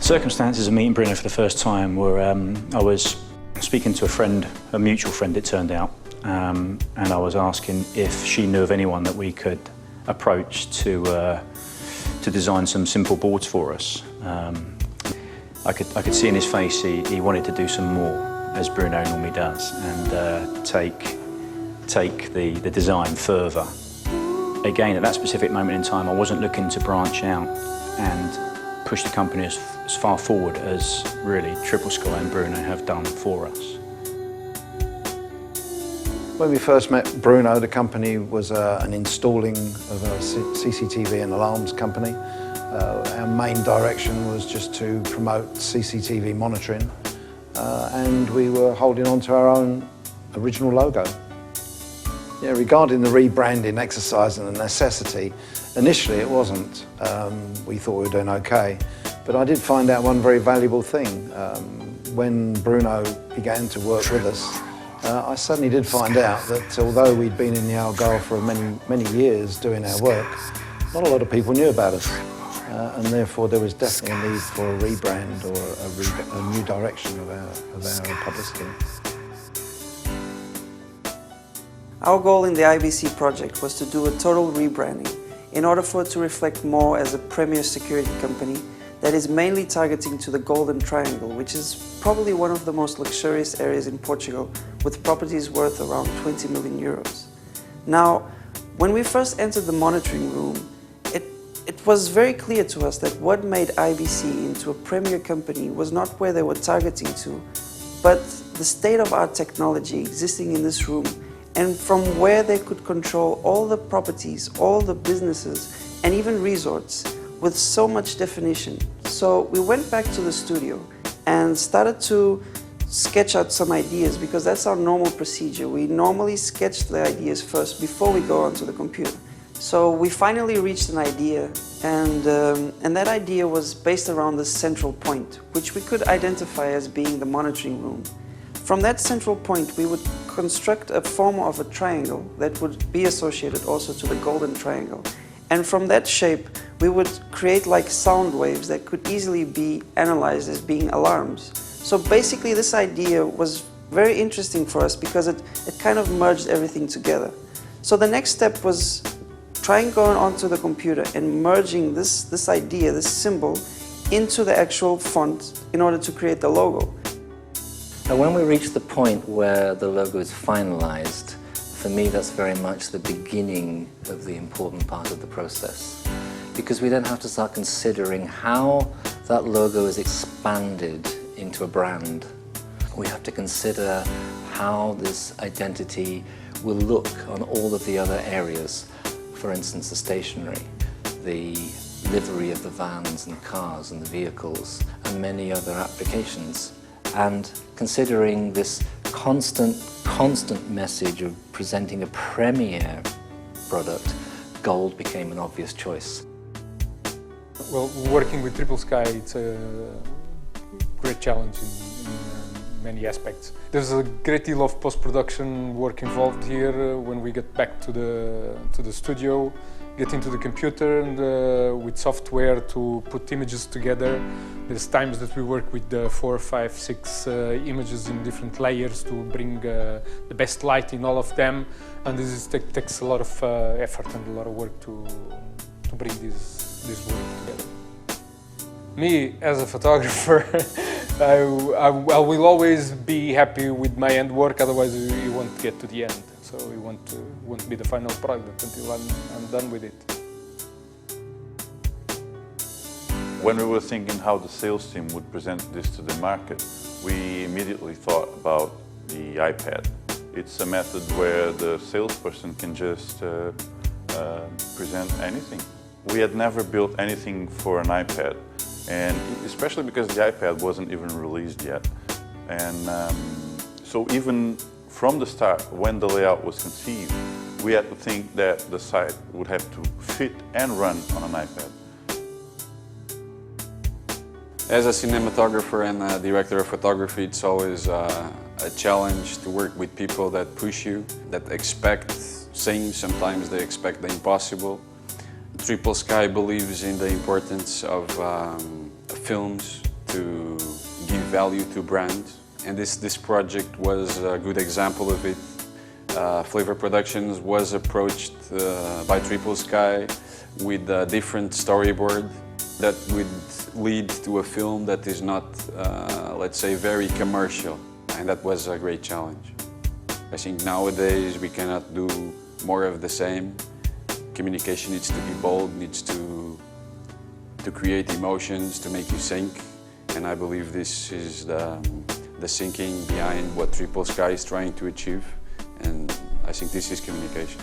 Circumstances of meeting Bruno for the first time were I was speaking to a friend, a mutual friend it turned out, and I was asking if she knew of anyone that we could approach to design some simple boards for us. I could see in his face he wanted to do some more, as Bruno normally does, and take the design further. Again, at that specific moment in time, I wasn't looking to branch out and push the company as far forward as really TripleSky and Bruno have done for us. When we first met Bruno, the company was an installing of a CCTV and alarms company. Our main direction was just to promote CCTV monitoring, and we were holding on to our own original logo. Yeah, regarding the rebranding exercise and the necessity, initially it wasn't. We thought we were doing okay, but I did find out one very valuable thing. When Bruno began to work with us, I suddenly did find out that although we'd been in the Algarve for many years doing our work, not a lot of people knew about us, and therefore there was definitely a need for a rebrand or a new direction of our publicity. Our goal in the IBC project was to do a total rebranding in order for it to reflect more as a premier security company that is mainly targeting to the Golden Triangle, which is probably one of the most luxurious areas in Portugal, with properties worth around 20 million euros. Now, when we first entered the monitoring room, it was very clear to us that what made IBC into a premier company was not where they were targeting to, but the state-of-art technology existing in this room, and from where they could control all the properties, all the businesses, and even resorts with so much definition. So we went back to the studio and started to sketch out some ideas, because that's our normal procedure. We normally sketch the ideas first before we go onto the computer. So we finally reached an idea, and that idea was based around the central point, which we could identify as being the monitoring room. From that central point, we would construct a form of a triangle that would be associated also to the Golden Triangle. And from that shape, we would create like sound waves that could easily be analyzed as being alarms. So basically this idea was very interesting for us because it kind of merged everything together. So the next step was trying going onto the computer and merging this idea, this symbol, into the actual font in order to create the logo. And when we reach the point where the logo is finalized, for me that's very much the beginning of the important part of the process. Because we then have to start considering how that logo is expanded into a brand. We have to consider how this identity will look on all of the other areas. For instance, the stationery, the livery of the vans and cars and the vehicles, and many other applications. And considering this constant message of presenting a premier product, gold became an obvious choice. Well, working with TripleSky, it's a great challenge in many aspects. There's a great deal of post-production work involved here when we get back to the studio, get into the computer and with software to put images together. There's times that we work with 4, 5, 6 images in different layers to bring the best light in all of them, and this takes a lot of effort and a lot of work to bring this work together. Me, as a photographer, I will always be happy with my end work, otherwise you won't get to the end. So it won't be the final product until I'm done with it. When we were thinking how the sales team would present this to the market, we immediately thought about the iPad. It's a method where the salesperson can just present anything. We had never built anything for an iPad, and especially because the iPad wasn't even released yet. And so even from the start, when the layout was conceived, we had to think that the site would have to fit and run on an iPad. As a cinematographer and a director of photography, it's always a challenge to work with people that push you, that expect things. Sometimes they expect the impossible. TripleSky believes in the importance of films to give value to brands. And this project was a good example of it. Flavour Productions was approached by TripleSky with a different storyboard that would lead to a film that is not, let's say, very commercial. And that was a great challenge. I think nowadays we cannot do more of the same. Communication needs to be bold, needs to create emotions, to make you think. And I believe this is the thinking behind what TripleSky is trying to achieve. And I think this is communication.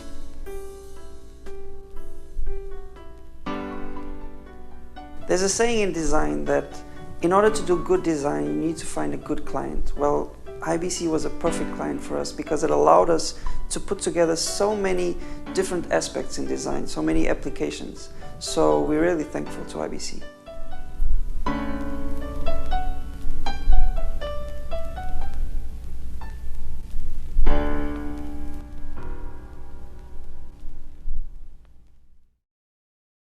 There's a saying in design that in order to do good design, you need to find a good client. Well, IBC was a perfect client for us because it allowed us to put together so many different aspects in design, so many applications. So we're really thankful to IBC.